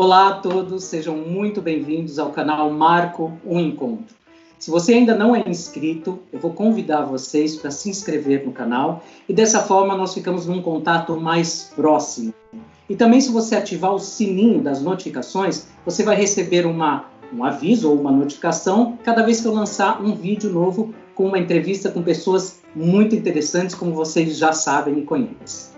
Olá a todos, sejam muito bem-vindos ao canal Marco um Encontro. Se você ainda não é inscrito, eu vou convidar vocês para se inscrever no canal e dessa forma nós ficamos num contato mais próximo. E também se você ativar o sininho das notificações, você vai receber um aviso ou uma notificação cada vez que eu lançar um vídeo novo com uma entrevista com pessoas muito interessantes, como vocês já sabem e conhecem.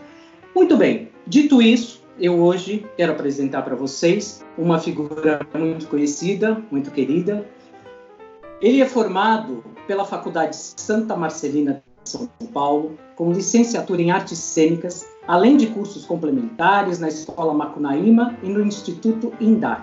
Muito bem, dito isso, eu hoje quero apresentar para vocês uma figura muito conhecida, muito querida. Ele é formado pela Faculdade Santa Marcelina de São Paulo, com licenciatura em Artes Cênicas, além de cursos complementares na Escola Macunaíma e no Instituto INDAC.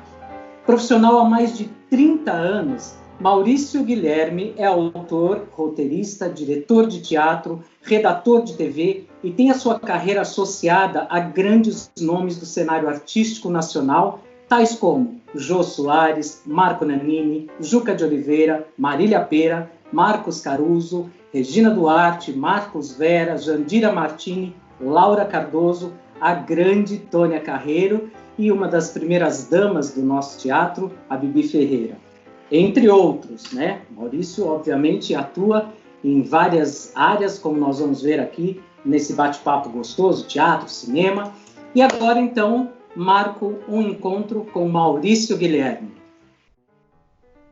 Profissional há mais de 30 anos, Maurício Guilherme é autor, roteirista, diretor de teatro, redator de TV e tem a sua carreira associada a grandes nomes do cenário artístico nacional, tais como Jô Soares, Marco Nanini, Juca de Oliveira, Marília Pêra, Marcos Caruso, Regina Duarte, Marcos Vera, Jandira Martini, Laura Cardoso, a grande Tônia Carreiro e uma das primeiras damas do nosso teatro, a Bibi Ferreira. Entre outros, né? Maurício, obviamente, atua em várias áreas, como nós vamos ver aqui nesse bate-papo gostoso, teatro, cinema. E agora, então, marco um encontro com Maurício Guilherme.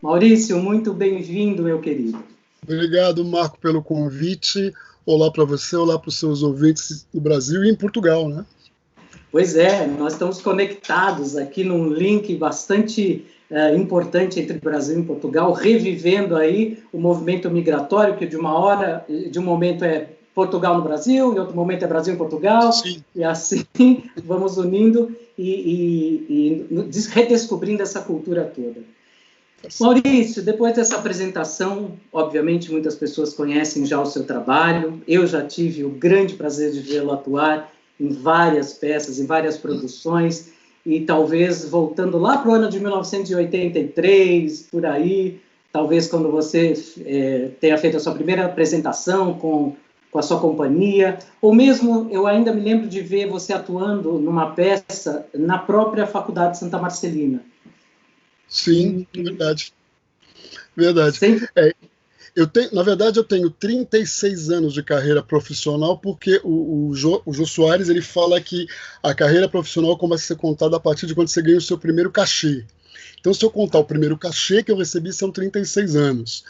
Maurício, muito bem-vindo, meu querido. Obrigado, Marco, pelo convite. Olá para você, olá para os seus ouvintes do Brasil e em Portugal, né? Pois é, nós estamos conectados aqui num link bastante importante entre Brasil e Portugal, revivendo aí o movimento migratório, que de um momento é Portugal no Brasil, em outro momento é Brasil em Portugal. Sim. E assim vamos unindo e redescobrindo essa cultura toda. Maurício, depois dessa apresentação, obviamente muitas pessoas conhecem já o seu trabalho, eu já tive o grande prazer de vê-lo atuar em várias peças, em várias produções, e talvez voltando lá para o ano de 1983, por aí, talvez quando você tenha feito a sua primeira apresentação com a sua companhia, ou mesmo eu ainda me lembro de ver você atuando numa peça na própria Faculdade Santa Marcelina. Sim, verdade. Verdade. Na verdade, eu tenho 36 anos de carreira profissional, porque o Jô Soares ele fala que a carreira profissional começa a ser contada a partir de quando você ganha o seu primeiro cachê. Então, se eu contar o primeiro cachê que eu recebi, são 36 anos.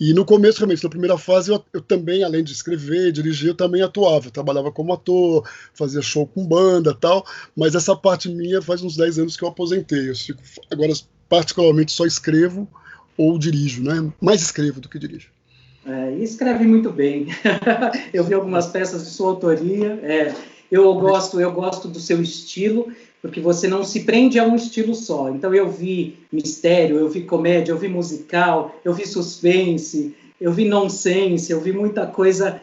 E no começo, realmente, na primeira fase, eu também, além de escrever, dirigir, eu também atuava. Eu trabalhava como ator, fazia show com banda e tal, mas essa parte minha faz uns 10 anos que eu aposentei. Agora, particularmente, só escrevo ou dirijo, né? Mais escrevo do que dirijo. E escreve muito bem. Eu vi algumas peças de sua autoria. Eu gosto do seu estilo, porque você não se prende a um estilo só. Então eu vi mistério, eu vi comédia, eu vi musical, eu vi suspense, eu vi nonsense, eu vi muita coisa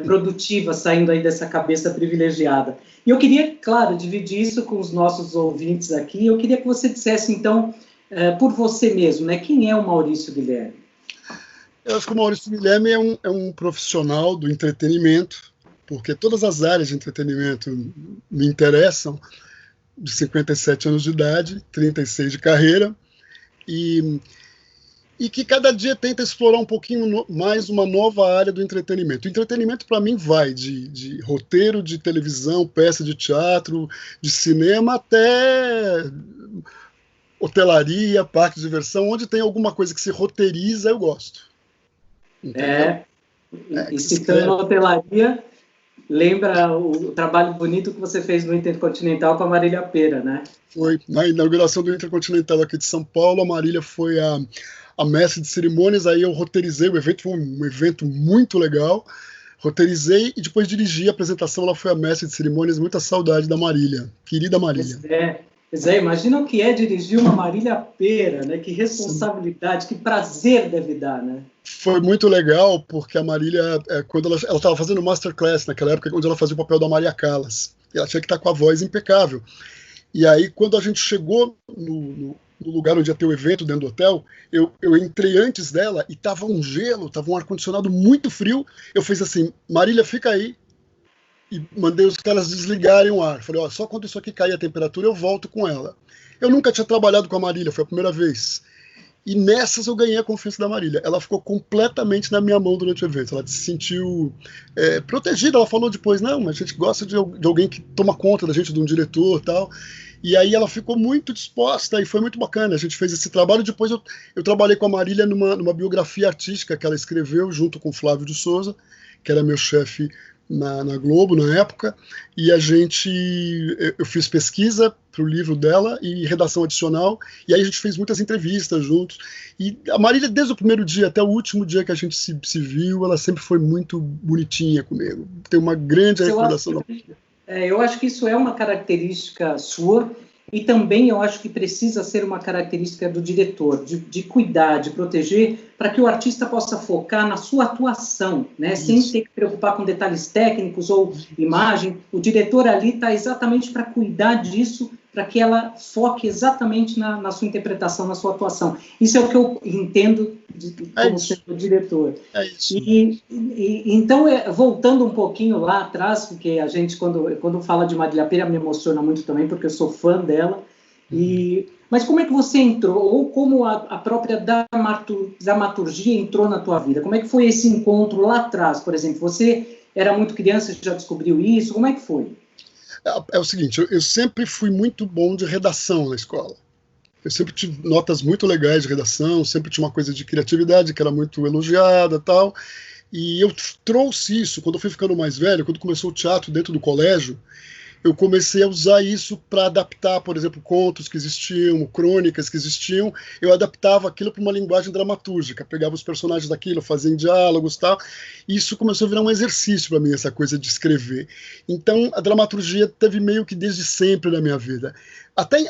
produtiva saindo aí dessa cabeça privilegiada. E eu queria, claro, dividir isso com os nossos ouvintes aqui. Eu queria que você dissesse, então, por você mesmo, né? Quem é o Maurício Guilherme? Eu acho que o Maurício Guilherme é um profissional do entretenimento, porque todas as áreas de entretenimento me interessam, de 57 anos de idade, 36 de carreira, e que cada dia tenta explorar um pouquinho mais uma nova área do entretenimento. O entretenimento, para mim, vai de roteiro de televisão, peça de teatro, de cinema, até hotelaria, parque de diversão, onde tem alguma coisa que se roteiriza, eu gosto. E citando a hotelaria, lembra o trabalho bonito que você fez no Intercontinental com a Marília Pêra, né? Foi, na inauguração do Intercontinental aqui de São Paulo, a Marília foi a mestre de cerimônias, aí eu roteirizei o evento, foi um evento muito legal, roteirizei e depois dirigi a apresentação, ela foi a mestre de cerimônias, muita saudade da Marília, querida Marília. Pois é, imagina o que é dirigir uma Marília Pêra, né? Que responsabilidade, que prazer deve dar, né? Foi muito legal, porque a Marília, quando ela estava fazendo masterclass naquela época, onde ela fazia o papel da Maria Callas, e ela tinha que estar com a voz impecável. E aí, quando a gente chegou no lugar onde ia ter o evento, dentro do hotel, eu entrei antes dela e estava um gelo, estava um ar-condicionado muito frio. Eu fiz assim, Marília, fica aí. e mandei os caras desligarem o ar. Falei, ó, só quando isso aqui cair a temperatura eu volto com ela. Eu nunca tinha trabalhado com a Marília, foi a primeira vez. E nessas eu ganhei a confiança da Marília. Ela ficou completamente na minha mão durante o evento. Ela se sentiu protegida. Ela falou depois, não, a gente gosta de alguém que toma conta da gente, de um diretor e tal. E aí ela ficou muito disposta e foi muito bacana. A gente fez esse trabalho. Depois eu trabalhei com a Marília numa biografia artística que ela escreveu junto com o Flávio de Souza, que era meu chefe na Globo, na época, e eu fiz pesquisa para o livro dela e redação adicional, e aí a gente fez muitas entrevistas juntos, e a Marília, desde o primeiro dia até o último dia que a gente se viu, ela sempre foi muito bonitinha comigo, tem uma grande recordação. Eu acho que isso é uma característica sua, e também eu acho que precisa ser uma característica do diretor, de cuidar, de proteger, para que o artista possa focar na sua atuação, né? Sem ter que preocupar com detalhes técnicos ou imagem. O diretor ali está exatamente para cuidar disso, para que ela foque exatamente na sua interpretação, na sua atuação. Isso é o que eu entendo como sendo diretor. É isso. Então, voltando um pouquinho lá atrás, porque a gente, quando fala de Marília Pêra, me emociona muito também, porque eu sou fã dela. Mas como é que você entrou, ou como a própria dramaturgia entrou na tua vida? Como é que foi esse encontro lá atrás, por exemplo? Você era muito criança, já descobriu isso? Como é que foi? É o seguinte, eu sempre fui muito bom de redação na escola. Eu sempre tive notas muito legais de redação, sempre tinha uma coisa de criatividade que era muito elogiada e tal. E eu trouxe isso, quando eu fui ficando mais velho, quando começou o teatro dentro do colégio, eu comecei a usar isso para adaptar, por exemplo, contos que existiam, crônicas que existiam, eu adaptava aquilo para uma linguagem dramatúrgica, pegava os personagens daquilo, fazia em diálogos e tal, e isso começou a virar um exercício para mim, essa coisa de escrever. Então, a dramaturgia teve meio que desde sempre na minha vida. Até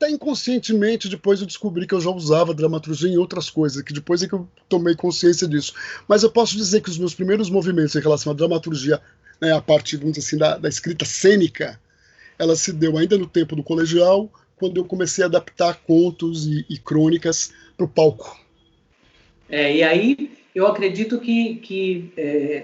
inconscientemente, depois eu descobri que eu já usava dramaturgia em outras coisas, que depois é que eu tomei consciência disso. Mas eu posso dizer que os meus primeiros movimentos em relação à dramaturgia, né, a parte, vamos dizer assim, da escrita cênica, ela se deu ainda no tempo do colegial, quando eu comecei a adaptar contos e crônicas para o palco. E aí eu acredito que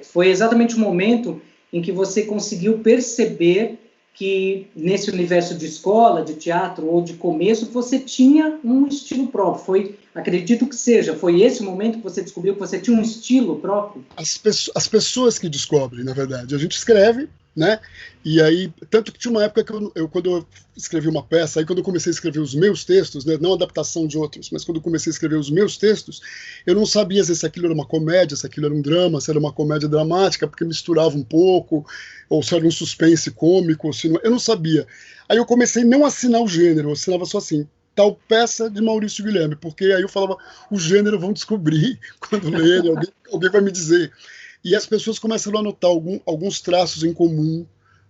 foi exatamente o momento em que você conseguiu perceber que nesse universo de escola, de teatro ou de começo, você tinha um estilo próprio. Acredito que foi esse o momento que você descobriu que você tinha um estilo próprio? As pessoas que descobrem, na verdade. A gente escreve, né? E aí, tanto que tinha uma época que quando eu escrevi uma peça, aí quando eu comecei a escrever os meus textos, né, não a adaptação de outros, mas quando eu comecei a escrever os meus textos, eu não sabia se aquilo era uma comédia, se aquilo era um drama, se era uma comédia dramática, porque misturava um pouco, ou se era um suspense cômico, ou se não, eu não sabia. Aí eu comecei não a assinar o gênero, eu assinava só assim, tal peça de Maurício Guilherme, porque aí eu falava, o gênero vão descobrir quando lerem, alguém vai me dizer. E as pessoas começaram a notar alguns traços em comum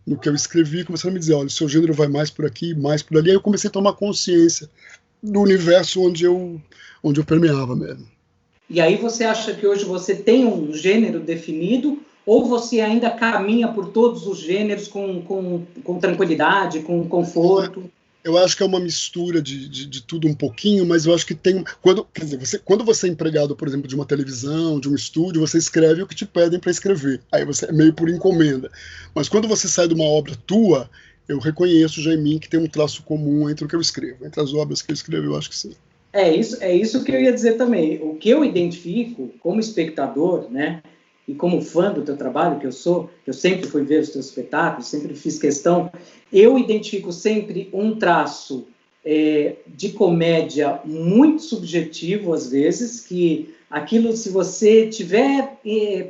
no que eu escrevi, começaram a me dizer, olha, o seu gênero vai mais por aqui, mais por ali. Aí eu comecei a tomar consciência do universo onde eu permeava mesmo. E aí você acha que hoje você tem um gênero definido, ou você ainda caminha por todos os gêneros com tranquilidade, com conforto? Eu acho que é uma mistura de tudo um pouquinho, mas eu acho que tem... Quando você é empregado, por exemplo, de uma televisão, de um estúdio, você escreve o que te pedem para escrever. Aí você é meio por encomenda. Mas quando você sai de uma obra tua, eu reconheço já em mim que tem um traço comum entre o que eu escrevo. Entre as obras que eu escrevo, eu acho que sim. É isso que eu ia dizer também. O que eu identifico como espectador, né, e como fã do teu trabalho, que eu sempre fui ver os teus espetáculos, sempre fiz questão, eu identifico sempre um traço de comédia muito subjetivo, às vezes, que aquilo, se você estiver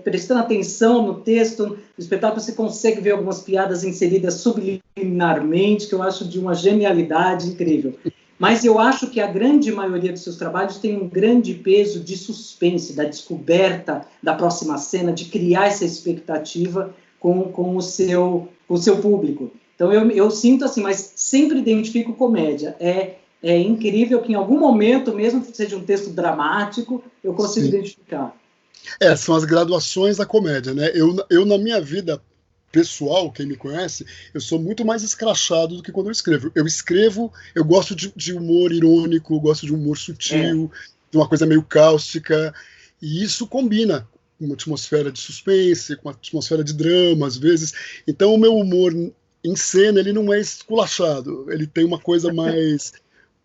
prestando atenção no texto, no espetáculo, você consegue ver algumas piadas inseridas subliminarmente, que eu acho de uma genialidade incrível. Mas eu acho que a grande maioria dos seus trabalhos tem um grande peso de suspense, da descoberta da próxima cena, de criar essa expectativa com o seu público. Então eu sinto assim, mas sempre identifico comédia. É incrível que em algum momento, mesmo que seja um texto dramático, eu consigo identificar. São as graduações da comédia, né? Eu na minha vida pessoal, quem me conhece, eu sou muito mais escrachado do que quando eu escrevo. Eu gosto de humor irônico, gosto de humor sutil, de uma coisa meio cáustica, e isso combina uma atmosfera de suspense, com uma atmosfera de drama, às vezes. Então, o meu humor em cena, ele não é esculachado. Ele tem uma coisa mais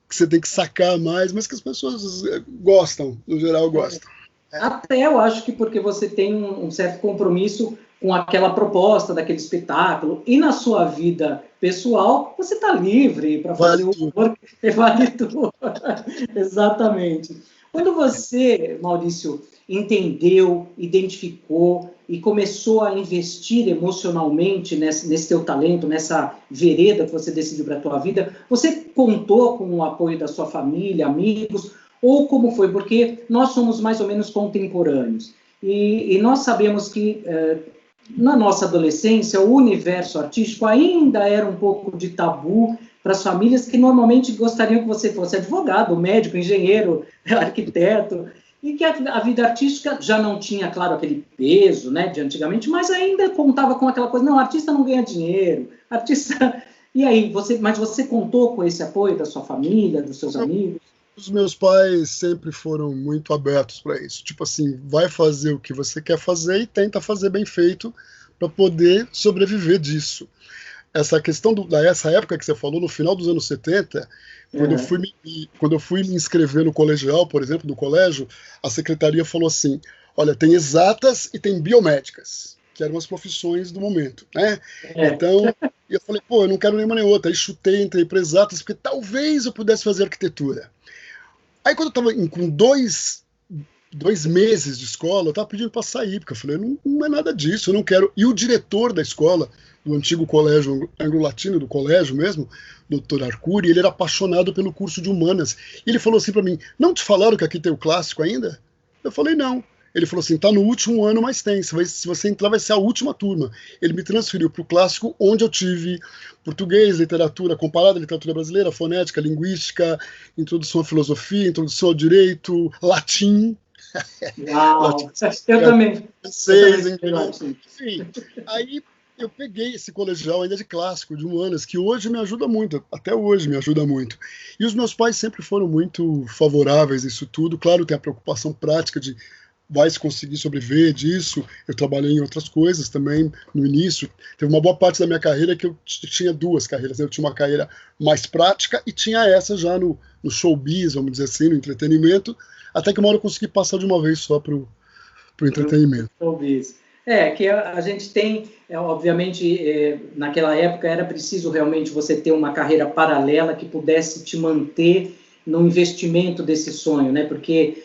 que você tem que sacar mais, mas que as pessoas gostam, no geral gostam. Até eu acho que porque você tem um certo compromisso com aquela proposta daquele espetáculo, e na sua vida pessoal, você está livre para fazer o humor, vale tudo. Exatamente. Quando você, Maurício, entendeu, identificou e começou a investir emocionalmente nesse teu talento, nessa vereda que você decidiu para a tua vida, você contou com o apoio da sua família, amigos, ou como foi? Porque nós somos mais ou menos contemporâneos. E nós sabemos que, na nossa adolescência, o universo artístico ainda era um pouco de tabu para as famílias que normalmente gostariam que você fosse advogado, médico, engenheiro, arquiteto, e que a vida artística já não tinha, claro, aquele peso, né, de antigamente, mas ainda contava com aquela coisa, não, artista não ganha dinheiro, artista... E aí, mas você contou com esse apoio da sua família, dos seus amigos? Os meus pais sempre foram muito abertos para isso. Tipo assim, vai fazer o que você quer fazer e tenta fazer bem feito para poder sobreviver disso. Essa questão dessa época que você falou, no final dos anos 70, quando eu fui me inscrever no colegial, por exemplo, do colégio, a secretaria falou assim, olha, tem exatas e tem biomédicas, que eram as profissões do momento, né? Então, eu falei, pô, eu não quero nenhuma nem outra. Aí chutei, entrei para exatas, porque talvez eu pudesse fazer arquitetura. Aí quando eu estava com dois meses de escola, eu estava pedindo para sair, porque eu falei, não é nada disso, eu não quero. E o diretor da escola, do antigo colégio anglo-latino, do colégio mesmo, Dr. Arcuri, ele era apaixonado pelo curso de humanas. E ele falou assim para mim, não te falaram que aqui tem o clássico ainda? Eu falei, não. Ele falou assim, tá no último ano, mas tem. Se você entrar, vai ser a última turma. Ele me transferiu para o clássico, onde eu tive português, literatura comparada, literatura brasileira, fonética, linguística, introdução à filosofia, introdução ao direito, latim. Uau! Eu também. Francês, inglês. Enfim, aí eu peguei esse colegial ainda de clássico, de humanas, que hoje me ajuda muito, até hoje me ajuda muito. E os meus pais sempre foram muito favoráveis a isso tudo. Claro, tem a preocupação prática de vai se conseguir sobreviver disso. Eu trabalhei em outras coisas também no início. Teve uma boa parte da minha carreira que eu tinha duas carreiras. Eu tinha uma carreira mais prática e tinha essa já no showbiz, vamos dizer assim, no entretenimento, até que uma hora eu consegui passar de uma vez só para o entretenimento. Showbiz. Que a gente tem, obviamente, naquela época era preciso realmente você ter uma carreira paralela que pudesse te manter no investimento desse sonho, né? Porque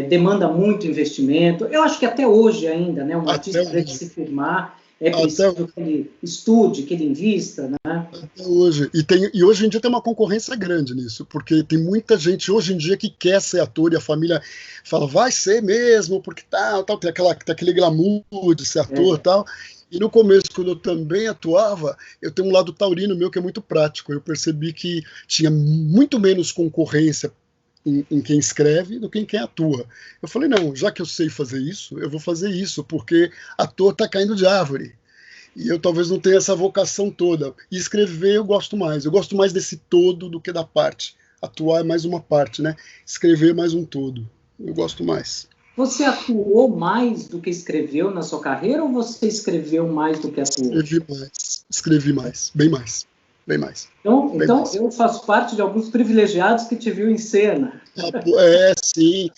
demanda muito investimento. Eu acho que até hoje ainda, né? Um artista deve se firmar, é preciso que ele estude, que ele invista, né? Até hoje. E hoje em dia tem uma concorrência grande nisso, porque tem muita gente hoje em dia que quer ser ator e a família fala, vai ser mesmo, porque tal, tem aquele glamour de ser ator e tal. E no começo, quando eu também atuava, eu tenho um lado taurino meu que é muito prático. Eu percebi que tinha muito menos concorrência em quem escreve do que em quem atua. Eu falei, não, já que eu sei fazer isso, eu vou fazer isso, porque ator está caindo de árvore. E eu talvez não tenha essa vocação toda. E escrever eu gosto mais. Eu gosto mais desse todo do que da parte. Atuar é mais uma parte, né? Escrever é mais um todo. Eu gosto mais. Você atuou mais do que escreveu na sua carreira ou você escreveu mais do que atuou? Escrevi mais, bem mais. Então eu faço parte de alguns privilegiados que te viu em cena. Sim.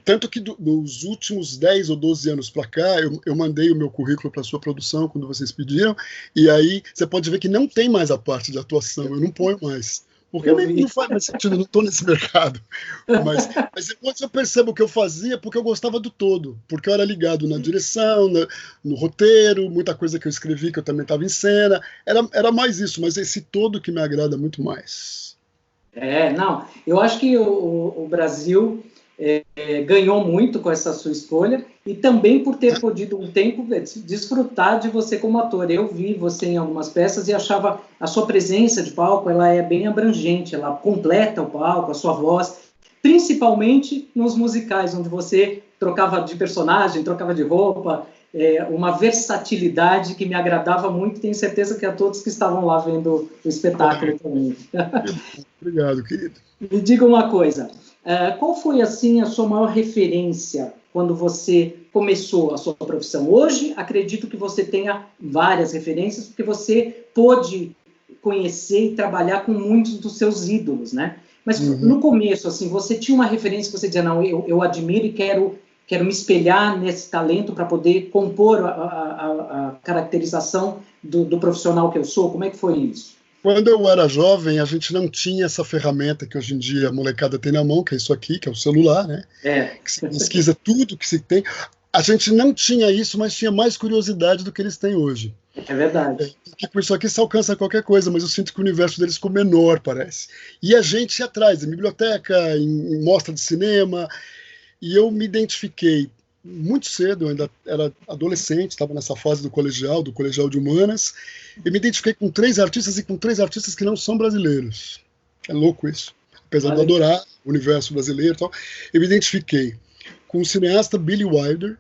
Tanto que dos últimos 10 ou 12 anos para cá, eu mandei o meu currículo para a sua produção, quando vocês pediram, e aí você pode ver que não tem mais a parte de atuação, eu não ponho mais. Porque não faz mais sentido, eu não estou nesse mercado. Mas depois eu percebo que eu fazia porque eu gostava do todo, porque eu era ligado na direção, no roteiro, muita coisa que eu escrevi que eu também estava em cena, era mais isso, mas esse todo que me agrada muito mais. Eu acho que o Brasil ganhou muito com essa sua escolha e também por ter podido um tempo desfrutar de você como ator. Eu vi você em algumas peças e achava a sua presença de palco, ela é bem abrangente, ela completa o palco, a sua voz, principalmente nos musicais, onde você trocava de personagem, trocava de roupa, uma versatilidade que me agradava muito, tenho certeza que a todos que estavam lá vendo o espetáculo também. Obrigado, querido. Me diga uma coisa, qual foi, assim, a sua maior referência quando você começou a sua profissão. Hoje, acredito que você tenha várias referências, porque você pôde conhecer e trabalhar com muitos dos seus ídolos, né? Mas no começo, assim, você tinha uma referência que você dizia, não, eu admiro e quero me espelhar nesse talento para poder compor a caracterização do profissional que eu sou? Como é que foi isso? Quando eu era jovem, a gente não tinha essa ferramenta que hoje em dia a molecada tem na mão, que é isso aqui, que é o celular, né? Que se pesquisa tudo que se tem. A gente não tinha isso, mas tinha mais curiosidade do que eles têm hoje. É verdade. Porque com isso aqui se alcança qualquer coisa, mas eu sinto que o universo deles ficou menor, parece. E a gente ia atrás, em biblioteca, em mostra de cinema, e eu me identifiquei muito cedo, eu ainda era adolescente, estava nessa fase do colegial de humanas, e me identifiquei com 3 artistas e com 3 artistas que não são brasileiros. É louco isso. Apesar de adorar o universo brasileiro e tal, eu me identifiquei com o cineasta Billy Wilder,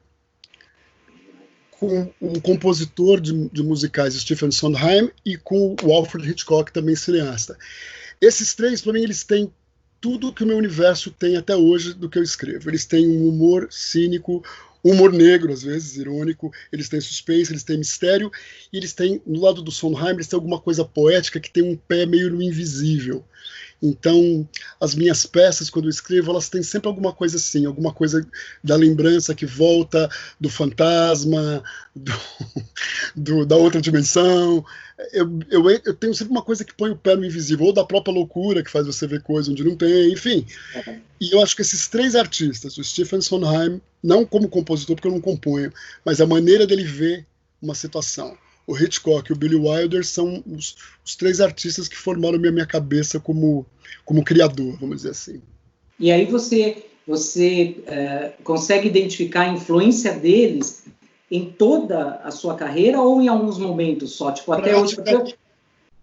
com um compositor de musicais, Stephen Sondheim, e com o Alfred Hitchcock, também cineasta. Esses 3, para mim, eles têm tudo que o meu universo tem até hoje do que eu escrevo. Eles têm um humor cínico, humor negro, às vezes, irônico, eles têm suspense, eles têm mistério, e eles têm, no lado do Sondheim, eles têm alguma coisa poética que tem um pé meio no invisível. Então, as minhas peças, quando eu escrevo, elas têm sempre alguma coisa assim, alguma coisa da lembrança que volta, do fantasma, da outra dimensão. Eu tenho sempre uma coisa que põe o pé no invisível, ou da própria loucura, que faz você ver coisa onde não tem, enfim. E eu acho que esses 3 artistas, o Stephen Sondheim, não como compositor, porque eu não componho, mas a maneira dele ver uma situação. O Hitchcock e o Billy Wilder são os 3 artistas que formaram a minha cabeça como criador, vamos dizer assim. E aí você consegue identificar a influência deles em toda a sua carreira ou em alguns momentos só? Tipo, até hoje...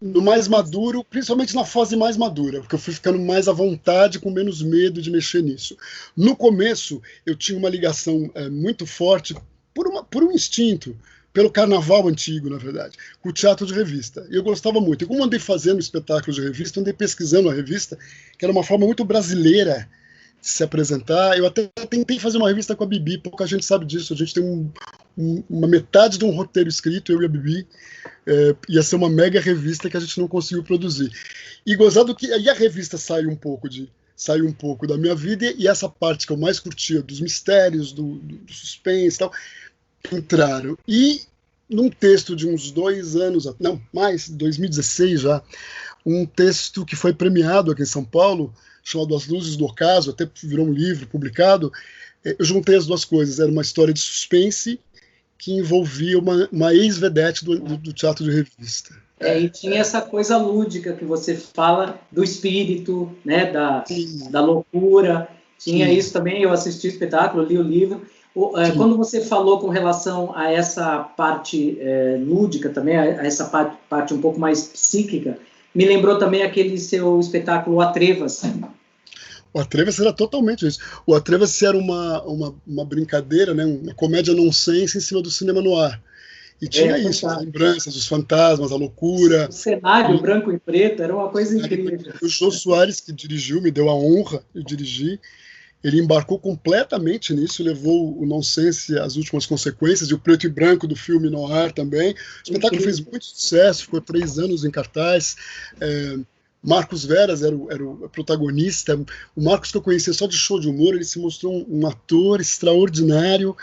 No mais maduro, principalmente na fase mais madura, porque eu fui ficando mais à vontade, com menos medo de mexer nisso. No começo, eu tinha uma ligação muito forte, por um instinto, pelo carnaval antigo, na verdade, com o teatro de revista. E eu gostava muito. E como andei fazendo espetáculos de revista, andei pesquisando a revista, que era uma forma muito brasileira de se apresentar. Eu até tentei fazer uma revista com a Bibi, pouca gente sabe disso. A gente tem uma metade de um roteiro escrito, eu e a Bibi. Ia ser uma mega revista que a gente não conseguiu produzir. E gozado que aí a revista saiu um pouco da minha vida, e essa parte que eu mais curtia, dos mistérios, do suspense e tal, entraram. E num texto de uns 2 anos, não, mais, 2016 já, um texto que foi premiado aqui em São Paulo, chamado As Luzes do Ocaso, até virou um livro publicado, eu juntei as 2 coisas. Era uma história de suspense que envolvia uma ex-vedete do teatro de revista. E tinha essa coisa lúdica que você fala do espírito, né, da loucura. Tinha isso também, eu assisti o espetáculo, li o livro. Quando você falou com relação a essa parte lúdica também, a essa parte um pouco mais psíquica, me lembrou também aquele seu espetáculo Atreva-se. O Atreva-se era totalmente isso. O Atreva-se era uma brincadeira, né, uma comédia nonsense em cima do cinema noir. E tinha isso, as lembranças, os fantasmas, a loucura. O cenário branco e preto era uma coisa incrível. O Jô Soares, que dirigiu, me deu a honra de dirigir. Ele embarcou completamente nisso, levou o nonsense às últimas consequências, e o preto e branco do filme noir também. O espetáculo fez muito sucesso, ficou 3 anos em cartaz. Marcos Veras era o protagonista. O Marcos, que eu conhecia só de show de humor, ele se mostrou um ator extraordinário.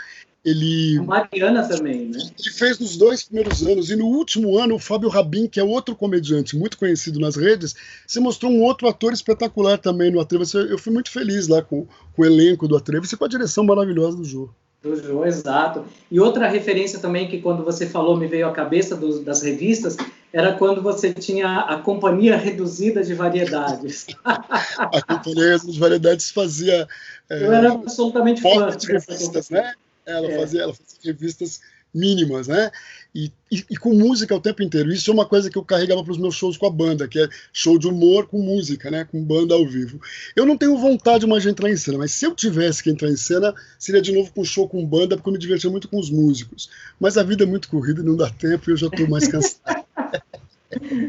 A Mariana também, né? Ele fez nos 2 primeiros anos, e no último ano o Fábio Rabin, que é outro comediante muito conhecido nas redes, se mostrou um outro ator espetacular também no Atreva-se. Eu fui muito feliz lá com o elenco do Atreva-se e com a direção maravilhosa do Jô. Do Jô, exato. E outra referência também que quando você falou me veio à cabeça das revistas, era quando você tinha a Companhia Reduzida de Variedades. A Companhia Reduzida de Variedades fazia... eu era absolutamente fã de revistas, né? Ela fazia revistas mínimas, né? E com música o tempo inteiro. Isso é uma coisa que eu carregava para os meus shows com a banda, que é show de humor com música, né? Com banda ao vivo. Eu não tenho vontade mais de entrar em cena, mas se eu tivesse que entrar em cena, seria de novo com show com banda, porque eu me divertia muito com os músicos. Mas a vida é muito corrida e não dá tempo, e eu já estou mais cansado.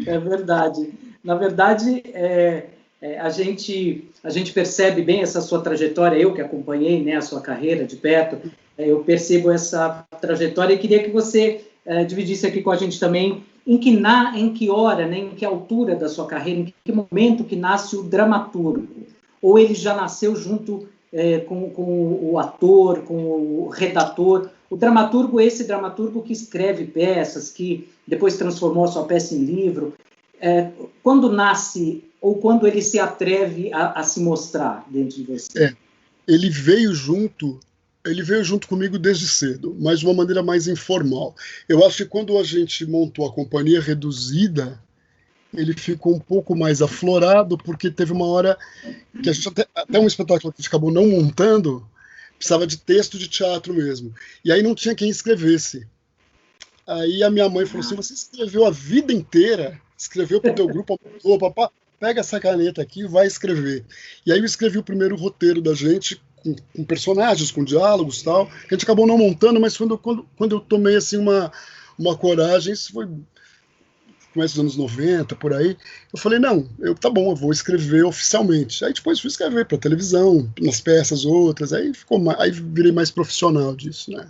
É verdade. Na verdade, a gente percebe bem essa sua trajetória, eu que acompanhei, né, a sua carreira de perto, Eu percebo essa trajetória e queria que você dividisse aqui com a gente também em que hora, né, em que altura da sua carreira, em que momento que nasce o dramaturgo? Ou ele já nasceu junto com o ator, com o redator? O dramaturgo, esse dramaturgo que escreve peças, que depois transformou a sua peça em livro, quando nasce ou quando ele se atreve a se mostrar dentro de você? Ele veio junto comigo desde cedo, mas de uma maneira mais informal. Eu acho que quando a gente montou a companhia reduzida, ele ficou um pouco mais aflorado, porque teve uma hora que a gente até um espetáculo que a gente acabou não montando, precisava de texto de teatro mesmo. E aí não tinha quem escrevesse. Aí a minha mãe falou assim, você escreveu a vida inteira, escreveu para o teu grupo, papá, pega essa caneta aqui e vai escrever. E aí eu escrevi o primeiro roteiro da gente, com personagens, com diálogos e tal, que a gente acabou não montando, mas quando eu tomei assim uma coragem, isso foi começo dos anos 90, por aí, eu falei, não, tá bom, eu vou escrever oficialmente. Aí depois fui escrever para televisão, nas peças outras, aí virei mais profissional disso, né?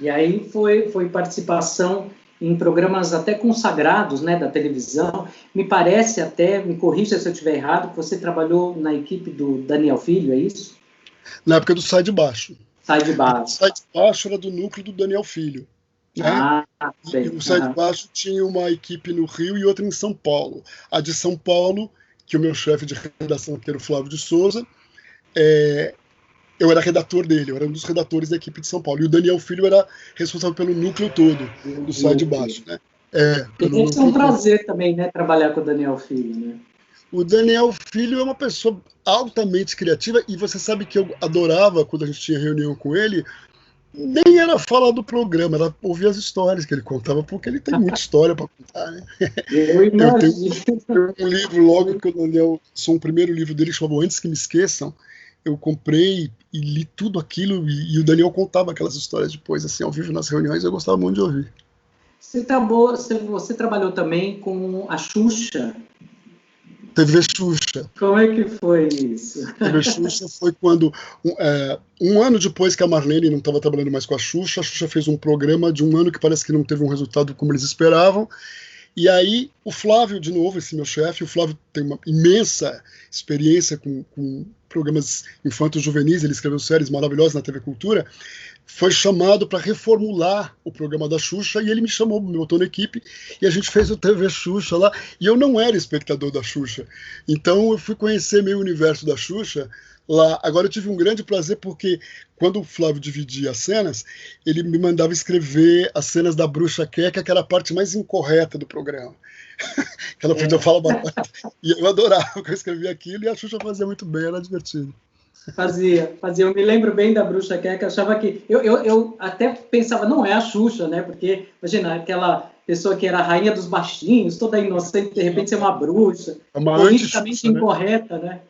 E aí foi participação em programas até consagrados, né, da televisão. Me parece até, me corrija se eu estiver errado, que você trabalhou na equipe do Daniel Filho, é isso? Na época do Sai de Baixo. Sai de Baixo. Sai de Baixo era do núcleo do Daniel Filho. Né? E o Sai de Baixo tinha uma equipe no Rio e outra em São Paulo. A de São Paulo, que o meu chefe de redação, que era o Flávio de Souza, eu era redator dele, eu era um dos redatores da equipe de São Paulo. E o Daniel Filho era responsável pelo núcleo todo do Sai de Baixo. Né? Deve ser um prazer também, né, trabalhar com o Daniel Filho. Né? O Daniel Filho é uma pessoa altamente criativa e você sabe que eu adorava, quando a gente tinha reunião com ele, nem era falar do programa, era ouvir as histórias que ele contava, porque ele tem muita história para contar. Né? Eu tenho um livro, logo que o Daniel, o primeiro livro dele, que chamou Antes que Me Esqueçam, eu comprei e li tudo aquilo, e o Daniel contava aquelas histórias depois, assim, ao vivo nas reuniões, eu gostava muito de ouvir. Você trabalhou também com a Xuxa. TV Xuxa. Como é que foi isso? TV Xuxa foi quando, um ano depois que a Marlene não estava trabalhando mais com a Xuxa fez um programa de um ano que parece que não teve um resultado como eles esperavam. E aí o Flávio, de novo, esse meu chefe, o Flávio tem uma imensa experiência com programas infantos juvenis, ele escreveu séries maravilhosas na TV Cultura, foi chamado para reformular o programa da Xuxa e ele me chamou, me botou na equipe e a gente fez o TV Xuxa lá. E eu não era espectador da Xuxa, então eu fui conhecer meio universo da Xuxa lá. Agora eu tive um grande prazer porque quando o Flávio dividia as cenas, ele me mandava escrever as cenas da Bruxa Queca, que era a parte mais incorreta do programa. Que ela podia falar batata. E eu adorava que eu escrevia aquilo e a Xuxa fazia muito bem, era divertido. Fazia. Eu me lembro bem da Bruxa Queca, achava que... Eu até pensava, não é a Xuxa, né? Porque, imagina, aquela pessoa que era a rainha dos baixinhos, toda inocente, de repente ser uma bruxa. Uma politicamente incorreta, né?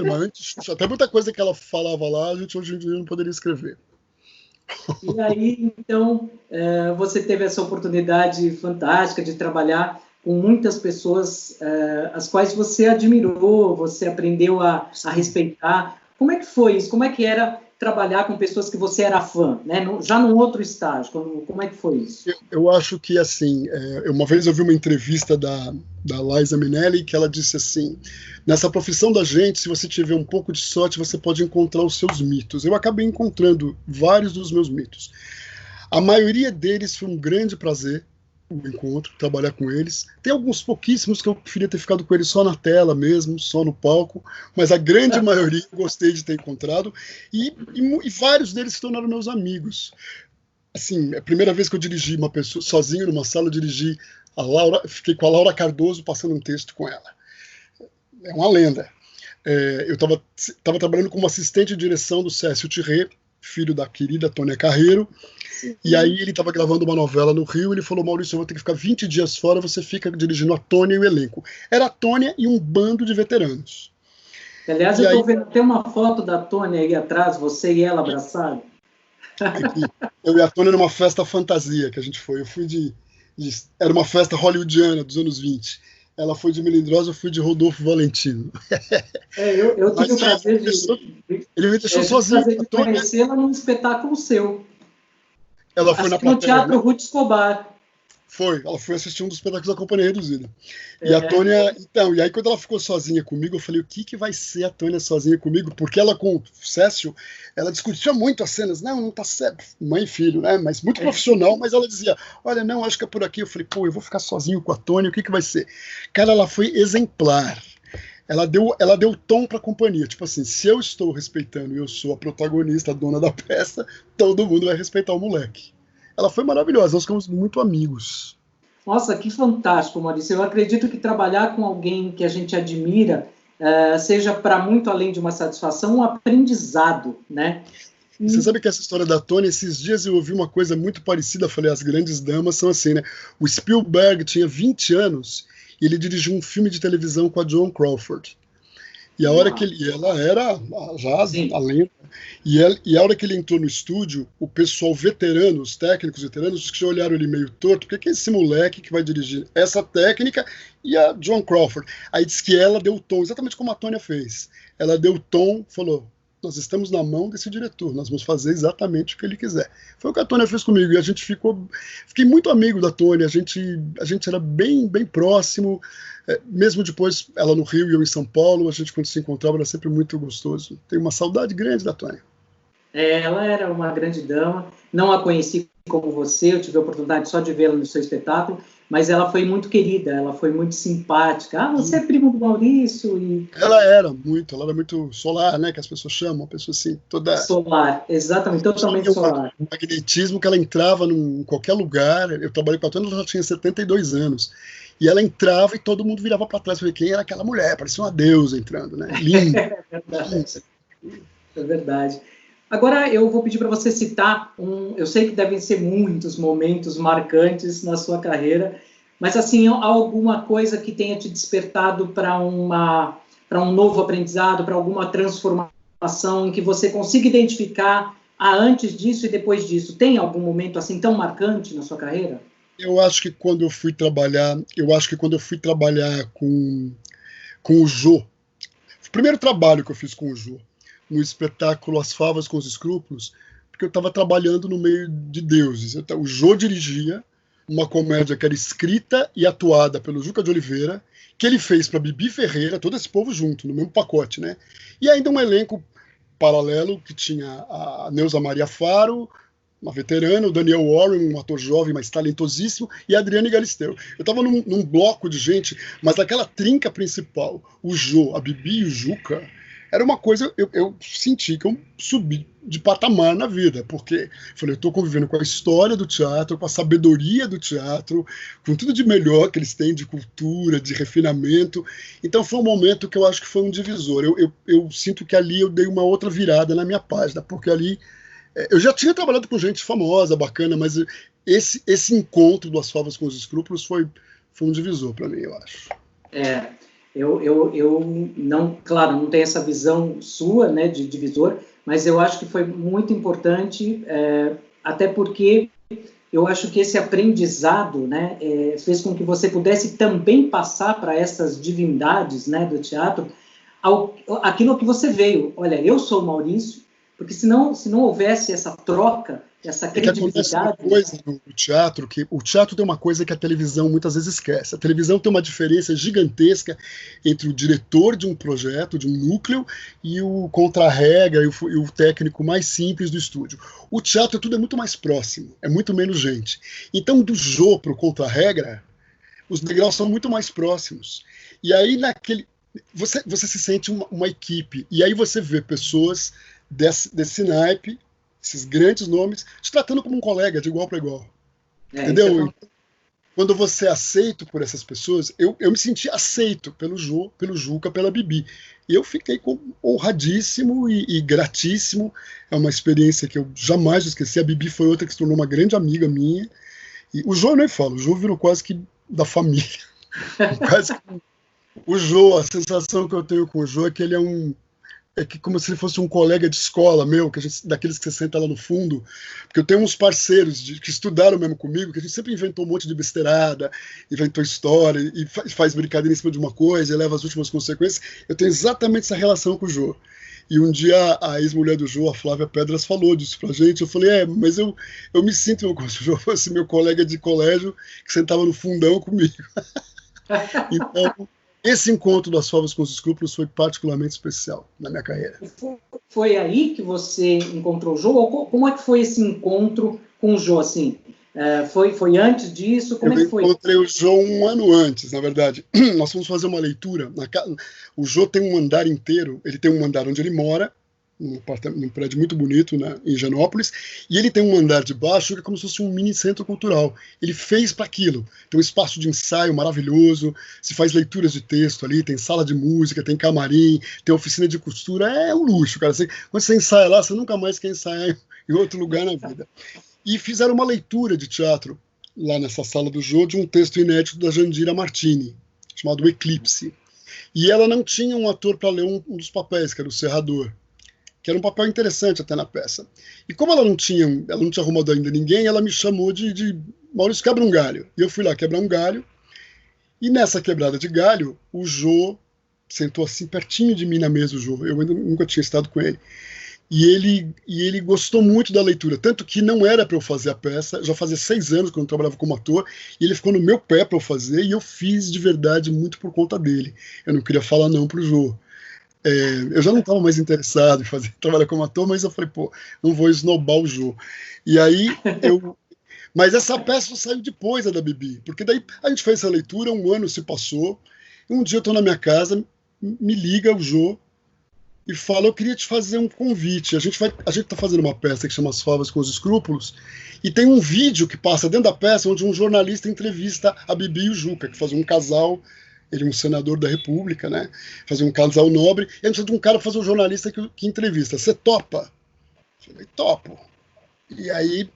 Uma anti-Xuxa. Até muita coisa que ela falava lá, a gente hoje em dia não poderia escrever. E aí, então, você teve essa oportunidade fantástica de trabalhar com muitas pessoas as quais você admirou, você aprendeu a respeitar. Como é que foi isso? Como é que era trabalhar com pessoas que você era fã, né? Já num outro estágio? Como é que foi isso? Eu acho que, assim, uma vez eu vi uma entrevista da Liza Minnelli, que ela disse assim, nessa profissão da gente, se você tiver um pouco de sorte, você pode encontrar os seus mitos. Eu acabei encontrando vários dos meus mitos. A maioria deles foi um grande prazer, o encontro, trabalhar com eles. Tem alguns pouquíssimos que eu preferia ter ficado com eles só na tela mesmo, só no palco, mas a grande maioria eu gostei de ter encontrado, e vários deles se tornaram meus amigos. Assim, a primeira vez que eu dirigi uma pessoa sozinho numa sala, eu dirigi a Laura, fiquei com a Laura Cardoso passando um texto com ela. É uma lenda. Eu estava trabalhando como assistente de direção do Cécio Thierry, filho da querida Tônia Carreiro. E aí ele estava gravando uma novela no Rio, ele falou, Maurício, eu vou ter que ficar 20 dias fora, você fica dirigindo a Tônia e o elenco. Era a Tônia e um bando de veteranos. Aliás, eu estou vendo até uma foto da Tônia aí atrás, você e ela abraçados. Eu e a Tônia numa festa fantasia que a gente foi. Eu fui era uma festa hollywoodiana dos anos 20. Ela foi de Melindrosa, eu fui de Rodolfo Valentino. Eu tive o prazer ele me deixou sozinho. De conhecê-la num espetáculo seu. Ela foi na plateia, no Teatro, né? Ruth Escobar. Ela foi assistir um dos espetáculos da Companhia Reduzida. E a Tônia, então, e aí quando ela ficou sozinha comigo, eu falei, o que vai ser a Tônia sozinha comigo? Porque ela com o Cécio, ela discutia muito as cenas, não tá certo, mãe e filho, né? Mas muito profissional, mas ela dizia, olha, não, acho que é por aqui. Eu falei, pô, eu vou ficar sozinho com a Tônia, o que vai ser? Cara, ela foi exemplar. Ela deu tom para a companhia, tipo assim, se eu estou respeitando e eu sou a protagonista, a dona da peça, todo mundo vai respeitar o moleque. Ela foi maravilhosa, nós ficamos muito amigos. Nossa, que fantástico, Maurício. Eu acredito que trabalhar com alguém que a gente admira seja, para muito além de uma satisfação, um aprendizado, né? Você sabe que essa história da Tônia, esses dias eu ouvi uma coisa muito parecida, falei, as grandes damas são assim, né? O Spielberg tinha 20 anos e ele dirigiu um filme de televisão com a Joan Crawford. E a hora que ela era já a lenda, e a hora que ele entrou no estúdio, o pessoal veterano, os técnicos veteranos, que já olharam ele meio torto, porque que é esse moleque que vai dirigir essa técnica e a Joan Crawford? Aí disse que ela deu o tom, exatamente como a Tônia fez. Ela deu o tom, falou, nós estamos na mão desse diretor, nós vamos fazer exatamente o que ele quiser. Foi o que a Tônia fez comigo, e a gente fiquei muito amigo da Tônia, a gente era bem próximo, mesmo depois ela no Rio e eu em São Paulo, a gente quando se encontrava era sempre muito gostoso. Tenho uma saudade grande da Tônia. Ela era uma grande dama, não a conheci como você, eu tive a oportunidade só de vê-la no seu espetáculo, mas ela foi muito querida, ela foi muito simpática. Você é primo do Maurício? Ela era muito solar, né, que as pessoas chamam, uma pessoa assim, toda... Solar, exatamente, totalmente solar. Um magnetismo que ela entrava em qualquer lugar, eu trabalhei com a Tônia, ela já tinha 72 anos, e ela entrava e todo mundo virava para trás, falei, quem era aquela mulher? Parecia uma deusa entrando, né, linda. É verdade. Agora eu vou pedir para você citar eu sei que devem ser muitos momentos marcantes na sua carreira, mas assim, alguma coisa que tenha te despertado para um novo aprendizado, para alguma transformação em que você consiga identificar antes disso e depois disso. Tem algum momento assim tão marcante na sua carreira? Eu acho que quando eu fui trabalhar com o Jô, o primeiro trabalho que eu fiz com o Jô, no espetáculo As Favas com os Escrúpulos, porque eu estava trabalhando no meio de deuses. O Jô dirigia uma comédia que era escrita e atuada pelo Juca de Oliveira, que ele fez para Bibi Ferreira, todo esse povo junto, no mesmo pacote, né? E ainda um elenco paralelo que tinha a Neuza Maria Faro, uma veterana, o Daniel Warren, um ator jovem, mas talentosíssimo, e a Adriane Galisteu. Eu estava num bloco de gente, mas naquela trinca principal, o Jô, a Bibi e o Juca, era uma coisa, eu senti que eu subi de patamar na vida, porque falei, eu estou convivendo com a história do teatro, com a sabedoria do teatro, com tudo de melhor que eles têm de cultura, de refinamento. Então foi um momento que eu acho que foi um divisor. Eu sinto que ali eu dei uma outra virada na minha página, porque ali eu já tinha trabalhado com gente famosa, bacana, mas esse encontro do As Favas com os Escrúpulos foi um divisor para mim, eu acho. Eu não, claro, não tenho essa visão sua, né, de divisor, mas eu acho que foi muito importante, até porque eu acho que esse aprendizado, né, fez com que você pudesse também passar para essas divindades, né, do teatro, aquilo que você veio. Olha, eu sou o Maurício, porque se não houvesse essa troca, essa credibilidade... Que coisa no teatro, que o teatro tem uma coisa que a televisão muitas vezes esquece. A televisão tem uma diferença gigantesca entre o diretor de um projeto, de um núcleo, e o contra-regra e o técnico mais simples do estúdio. O teatro tudo é muito mais próximo, é muito menos gente. Então, do Jô para o contra-regra, os degraus são muito mais próximos. E aí, você se sente uma equipe, e aí você vê pessoas desse naipe, esses grandes nomes, te tratando como um colega, de igual para igual. Entendeu? Quando você é aceito por essas pessoas, eu me senti aceito pelo Jô, pelo Juca, pela Bibi. E eu fiquei honradíssimo e gratíssimo. É uma experiência que eu jamais esqueci. A Bibi foi outra que se tornou uma grande amiga minha. E o Jô eu nem falo, o Jô virou quase que da família. O Jô, a sensação que eu tenho com o Jô é que ele é como se ele fosse um colega de escola meu, daqueles que você senta lá no fundo, porque eu tenho uns parceiros que estudaram mesmo comigo, que a gente sempre inventou um monte de besteirada, inventou história, e faz brincadeira em cima de uma coisa, e leva as últimas consequências. Eu tenho exatamente essa relação com o Jô. E um dia a ex-mulher do Jô, a Flávia Pedras, falou disso pra gente. Eu falei, mas eu me sinto como se o Jô fosse meu colega de colégio que sentava no fundão comigo. Então, esse encontro das Favas com os Escrúpulos foi particularmente especial na minha carreira. Foi aí que você encontrou o Jô? Ou como é que foi esse encontro com o Jô, assim? Foi antes disso? Como é que foi? Eu encontrei o Jô um ano antes, na verdade. Nós fomos fazer uma leitura. O Jô tem um andar inteiro. Ele tem um andar onde ele mora, num prédio muito bonito, né, em Higienópolis, e ele tem um andar de baixo que é como se fosse um mini centro cultural. Ele fez para aquilo. Tem um espaço de ensaio maravilhoso, se faz leituras de texto ali, tem sala de música, tem camarim, tem oficina de costura. É um luxo, cara. Quando você ensaia lá, você nunca mais quer ensaiar em outro lugar na vida. E fizeram uma leitura de teatro lá nessa sala do Jô de um texto inédito da Jandira Martini, chamado O Eclipse. E ela não tinha um ator para ler um dos papéis, que era o Serrador, que era um papel interessante até na peça. E como ela não tinha arrumado ainda ninguém, ela me chamou de Maurício, quebra um galho. E eu fui lá quebrar um galho, e nessa quebrada de galho, o Jô sentou assim pertinho de mim na mesa, o Jô. Eu ainda nunca tinha estado com ele. E ele gostou muito da leitura, tanto que não era para eu fazer a peça, já fazia 6 anos que eu não trabalhava como ator, e ele ficou no meu pé para eu fazer, e eu fiz de verdade muito por conta dele. Eu não queria falar não pro Jô. Eu já não estava mais interessado em trabalhar como ator, mas eu falei, não vou esnobar o Jô. E aí Mas essa peça saiu depois da Bibi, porque daí a gente fez essa leitura, um ano se passou, e um dia eu estou na minha casa, me liga o Jô, e fala, eu queria te fazer um convite. A gente está fazendo uma peça que chama As Favas com os Escrúpulos, e tem um vídeo que passa dentro da peça onde um jornalista entrevista a Bibi e o Juca, que fazem um casal, ele é um senador da República, né? Fazia um casal nobre, e a gente precisa de um cara para fazer um jornalista que entrevista. Você topa? Eu falei, topo. E aí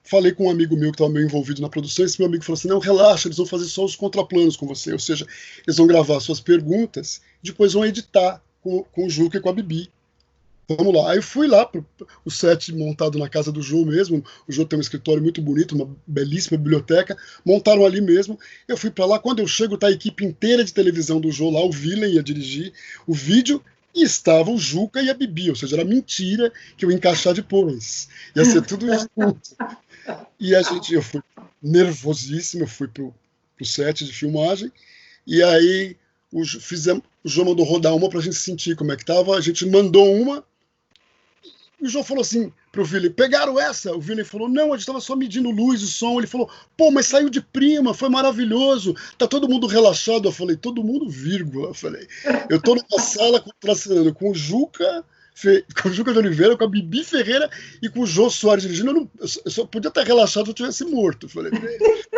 falei com um amigo meu que estava meio envolvido na produção, esse meu amigo falou assim, não, relaxa, eles vão fazer só os contraplanos com você, ou seja, eles vão gravar suas perguntas, e depois vão editar com o Juca e com a Bibi. Vamos lá. Aí eu fui lá, o set montado na casa do Jô mesmo. O Jô tem um escritório muito bonito, uma belíssima biblioteca. Montaram ali mesmo. Eu fui para lá. Quando eu chego, tá a equipe inteira de televisão do Jô lá. O Villain ia dirigir o vídeo e estava o Juca e a Bibi. Ou seja, era mentira que eu ia encaixar depois. Ia ser tudo junto. E eu fui nervosíssimo. Eu fui pro set de filmagem. E aí o Jô mandou rodar uma para a gente sentir como é que estava. A gente mandou uma. E o Jô falou assim pro Villain, pegaram essa? O Villain falou, não, a gente estava só medindo luz e som. Ele falou, mas saiu de prima, foi maravilhoso, tá todo mundo relaxado. Eu falei, todo mundo, vírgula. Eu falei, eu tô numa sala contracenando com o Juca de Oliveira, com a Bibi Ferreira e com o Jô Soares dirigindo. Eu só podia estar relaxado se eu tivesse morto. Eu falei,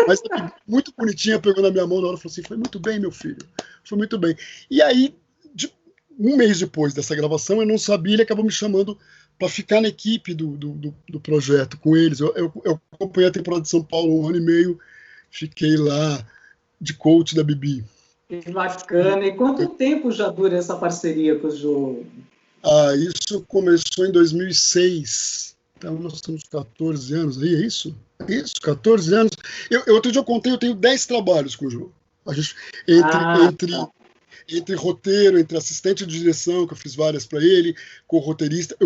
mas a Bibi, muito bonitinha, pegou na minha mão na hora e falou assim, foi muito bem, meu filho, foi muito bem. E aí, um mês depois dessa gravação, eu não sabia, ele acabou me chamando para ficar na equipe do projeto com eles. Eu acompanhei a temporada de São Paulo 1 ano e meio, fiquei lá de coach da Bibi. Que bacana. E quanto tempo já dura essa parceria com o Jô? Isso começou em 2006. Então nós temos 14 anos aí, é isso? Isso, 14 anos. Outro dia eu contei, eu tenho 10 trabalhos com o Jô. A gente, entre roteiro, entre assistente de direção, que eu fiz várias para ele, com o roteirista,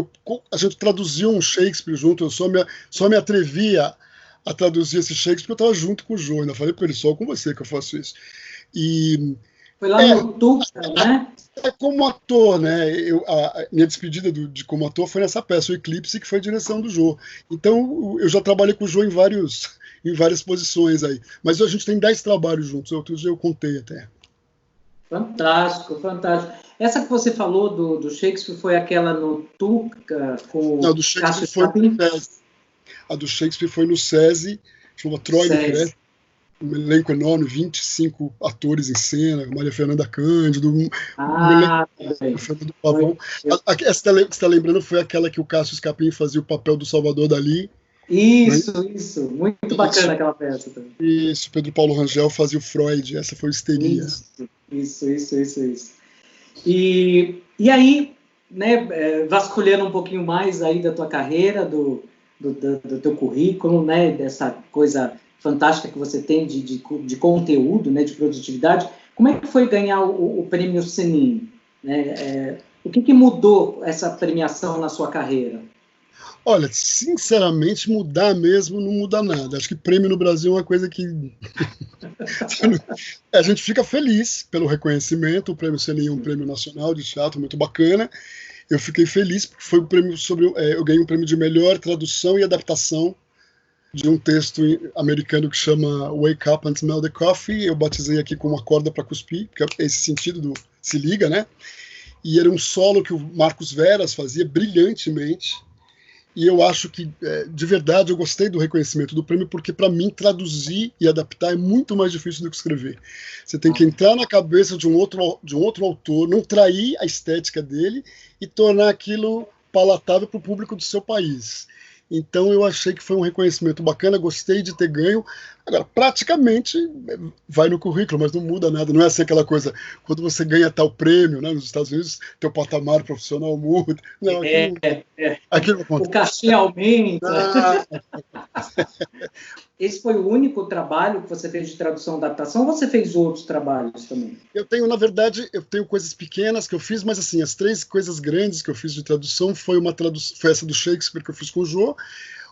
a gente traduziu um Shakespeare junto, eu só me atrevia a traduzir esse Shakespeare porque eu estava junto com o Jô, ainda falei para ele, só com você que eu faço isso. E foi lá no Tuca, né? Como ator, né? A minha despedida como ator foi nessa peça, o Eclipse, que foi a direção do Jô. Então, eu já trabalhei com o Jô em várias posições aí. Mas a gente tem 10 trabalhos juntos, outro dia eu contei até. Fantástico, fantástico. Essa que você falou do Shakespeare foi aquela no Tuca com o Cássio Scapim? A do Shakespeare foi no SESI, chama Troy no Crédito, um elenco enorme, 25 atores em cena, Maria Fernanda Cândido, Fernando Pavão. Essa que você está lembrando foi aquela que o Cássio Scapim fazia o papel do Salvador Dali. Isso, muito bacana aquela peça também. Isso, Pedro Paulo Rangel fazia o Freud, essa foi o Histeria. Isso. E aí, né, vasculhando um pouquinho mais aí da tua carreira, do teu currículo, né, dessa coisa fantástica que você tem de conteúdo, né, de produtividade, como é que foi ganhar o prêmio Senin? Né? O que mudou essa premiação na sua carreira? Olha, sinceramente, mudar mesmo não muda nada. Acho que prêmio no Brasil é uma coisa que a gente fica feliz pelo reconhecimento. O prêmio Senin é um prêmio nacional de teatro muito bacana. Eu fiquei feliz porque foi um prêmio eu ganhei um prêmio de melhor tradução e adaptação de um texto americano que chama Wake Up and Smell the Coffee. Eu batizei aqui com Uma Corda para Cuspir, que é esse sentido do se liga, né? E era um solo que o Marcos Veras fazia brilhantemente. E eu acho que, de verdade, eu gostei do reconhecimento do prêmio, porque, para mim, traduzir e adaptar é muito mais difícil do que escrever. Você tem que entrar na cabeça de um outro autor, não trair a estética dele e tornar aquilo palatável para o público do seu país. Então, eu achei que foi um reconhecimento bacana, gostei de ter ganho. Agora, praticamente, vai no currículo, mas não muda nada. Não é assim aquela coisa, quando você ganha tal prêmio, né, nos Estados Unidos, teu patamar profissional muda. Não, aquilo o cachê aumenta. Esse foi o único trabalho que você fez de tradução e adaptação, ou você fez outros trabalhos também? Na verdade, eu tenho coisas pequenas que eu fiz, mas assim, as 3 coisas grandes que eu fiz de tradução foi essa do Shakespeare que eu fiz com o Jô,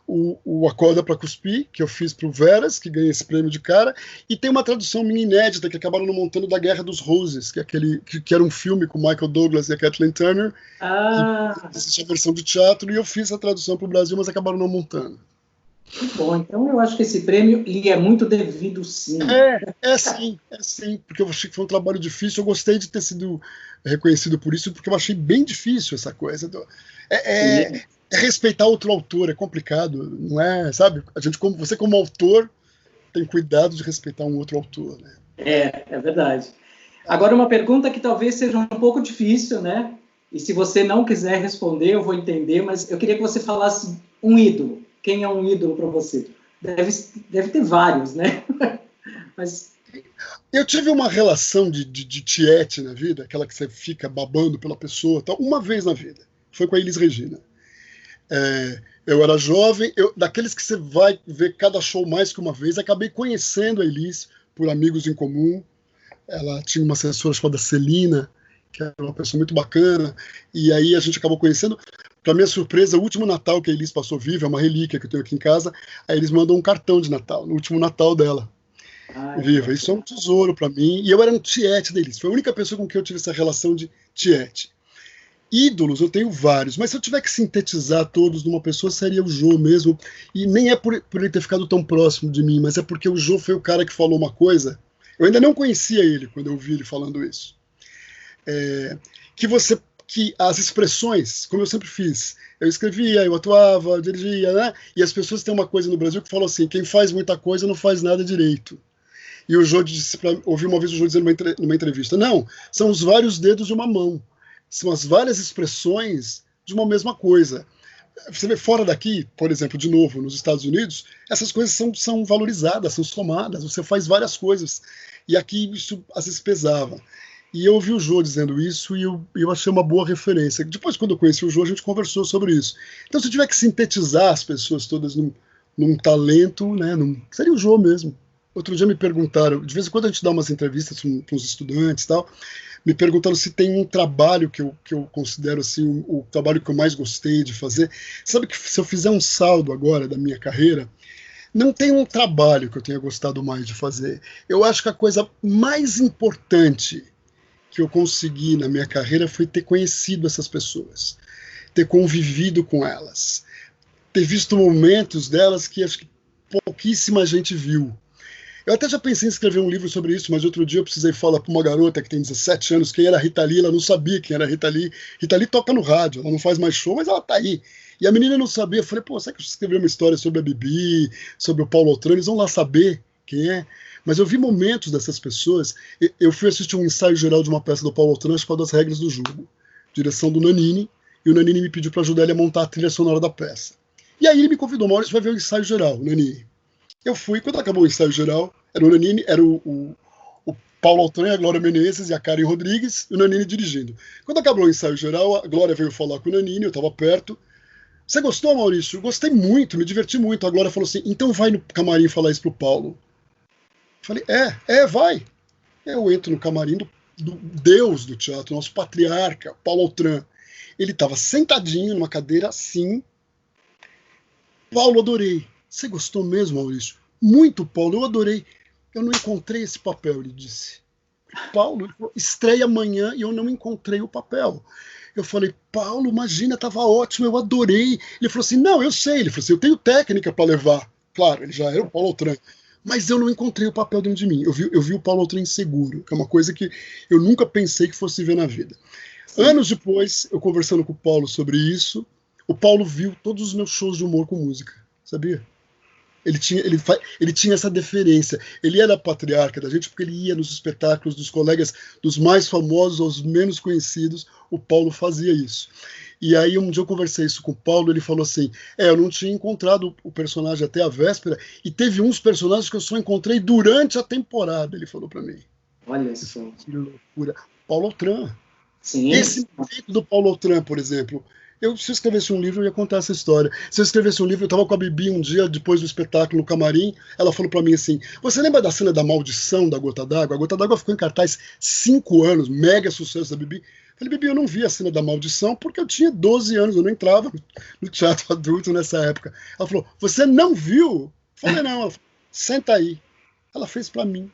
o A Corda para Cuspir, que eu fiz para o Veras, que ganhei esse prêmio de cara, e tem uma tradução minha inédita que acabaram não montando da Guerra dos Roses, que é que era um filme com Michael Douglas e a Kathleen Turner, que existe a versão de teatro, e eu fiz a tradução para o Brasil, mas acabaram não montando. Que bom, então eu acho que esse prêmio lhe é muito devido, sim. Sim, porque eu achei que foi um trabalho difícil, eu gostei de ter sido reconhecido por isso, porque eu achei bem difícil essa coisa. É respeitar outro autor, é complicado, não é, sabe? Você como autor tem cuidado de respeitar um outro autor, né? É verdade. Agora, uma pergunta que talvez seja um pouco difícil, né? E se você não quiser responder, eu vou entender, mas eu queria que você falasse um ídolo. Quem é um ídolo para você? Deve ter vários, né? Mas... Eu tive uma relação de tiete na vida, aquela que você fica babando pela pessoa, tal, uma vez na vida. Foi com a Elis Regina. Eu era jovem, daqueles que você vai ver cada show mais que uma vez, acabei conhecendo a Elis por amigos em comum. Ela tinha uma assessora chamada Celina, que era uma pessoa muito bacana, e aí a gente acabou conhecendo. Para minha surpresa, o último Natal que a Elis passou viva, é uma relíquia que eu tenho aqui em casa, a Elis mandou um cartão de Natal, no último Natal dela. Viva. Isso é um tesouro para mim, e eu era um tiete da Elis, foi a única pessoa com quem eu tive essa relação de tiete. Ídolos, eu tenho vários, mas se eu tiver que sintetizar todos numa pessoa, seria o Jô mesmo, e nem é por ele ter ficado tão próximo de mim, mas é porque o Jô foi o cara que falou uma coisa, eu ainda não conhecia ele quando eu vi ele falando isso, que as expressões, como eu sempre fiz, eu escrevia, eu atuava, eu dirigia, né? E as pessoas têm uma coisa no Brasil que falam assim, quem faz muita coisa não faz nada direito. E o Jô disse, ouvi uma vez o Jô dizer numa entrevista, não, são os vários dedos de uma mão, são as várias expressões de uma mesma coisa. Você vê fora daqui, por exemplo, de novo, nos Estados Unidos, essas coisas são valorizadas, são somadas, você faz várias coisas. E aqui isso às vezes pesava. E eu ouvi o Jô dizendo isso e eu achei uma boa referência. Depois, quando eu conheci o Jô, a gente conversou sobre isso. Então, se eu tiver que sintetizar as pessoas todas num talento, né, seria o Jô mesmo. Outro dia me perguntaram, de vez em quando a gente dá umas entrevistas para os estudantes e tal, me perguntaram se tem um trabalho que eu considero assim, o trabalho que eu mais gostei de fazer. Sabe que se eu fizer um saldo agora da minha carreira, não tem um trabalho que eu tenha gostado mais de fazer. Eu acho que a coisa mais importante que eu consegui na minha carreira foi ter conhecido essas pessoas, ter convivido com elas, ter visto momentos delas que acho que pouquíssima gente viu. Eu até já pensei em escrever um livro sobre isso, mas outro dia eu precisei falar para uma garota que tem 17 anos quem era a Rita Lee, ela não sabia quem era a Rita Lee. Rita Lee toca no rádio, ela não faz mais show, mas ela tá aí. E a menina não sabia, eu falei, será que eu escrevi uma história sobre a Bibi, sobre o Paulo Autran, eles vão lá saber quem é? Mas eu vi momentos dessas pessoas. Eu fui assistir um ensaio geral de uma peça do Paulo Autran chamada As Regras do Jogo, direção do Nanini, e o Nanini me pediu para ajudar ele a montar a trilha sonora da peça. E aí ele me convidou, Maurício, vai ver o ensaio geral, o Nanini. Eu fui, quando acabou o ensaio geral, era o Nanini, era o Paulo Autran, a Glória Menezes e a Karen Rodrigues, e o Nanini dirigindo. Quando acabou o ensaio geral, a Glória veio falar com o Nanini, eu estava perto. Você gostou, Maurício? Eu gostei muito, me diverti muito. A Glória falou assim, então vai no camarim falar isso pro Paulo. Falei, vai. Eu entro no camarim do deus do teatro, nosso patriarca, Paulo Autran. Ele estava sentadinho numa cadeira assim. Paulo, adorei. Você gostou mesmo, Maurício? Muito, Paulo, eu adorei. Eu não encontrei esse papel, ele disse. Paulo, estreia amanhã e eu não encontrei o papel. Eu falei, Paulo, imagina, estava ótimo, eu adorei. Ele falou assim, não, eu sei. Ele falou assim, eu tenho técnica para levar. Claro, ele já era o Paulo Autran. Mas eu não encontrei o papel dentro de mim. Eu vi o Paulo Autran inseguro, que é uma coisa que eu nunca pensei que fosse ver na vida. Sim. Anos depois, eu conversando com o Paulo sobre isso, o Paulo viu todos os meus shows de humor com música, sabia? Ele tinha essa deferência. Ele era patriarca da gente porque ele ia nos espetáculos dos colegas, dos mais famosos aos menos conhecidos. O Paulo fazia isso. E aí um dia eu conversei isso com o Paulo, ele falou assim, eu não tinha encontrado o personagem até a véspera, e teve uns personagens que eu só encontrei durante a temporada, ele falou para mim. Olha só. Que loucura. Paulo Autran. Sim. Esse momento do Paulo Autran, por exemplo, se eu escrevesse um livro, eu ia contar essa história. Se eu escrevesse um livro, eu estava com a Bibi um dia, depois do espetáculo no camarim, ela falou para mim assim, você lembra da cena da maldição da Gota d'Água? A Gota d'Água ficou em cartaz 5 anos, mega sucesso da Bibi. Eu falei, Bibi, eu não vi a cena da maldição porque eu tinha 12 anos, eu não entrava no teatro adulto nessa época. Ela falou, você não viu? Eu falei, não. Ela falou, senta aí. Ela fez para mim.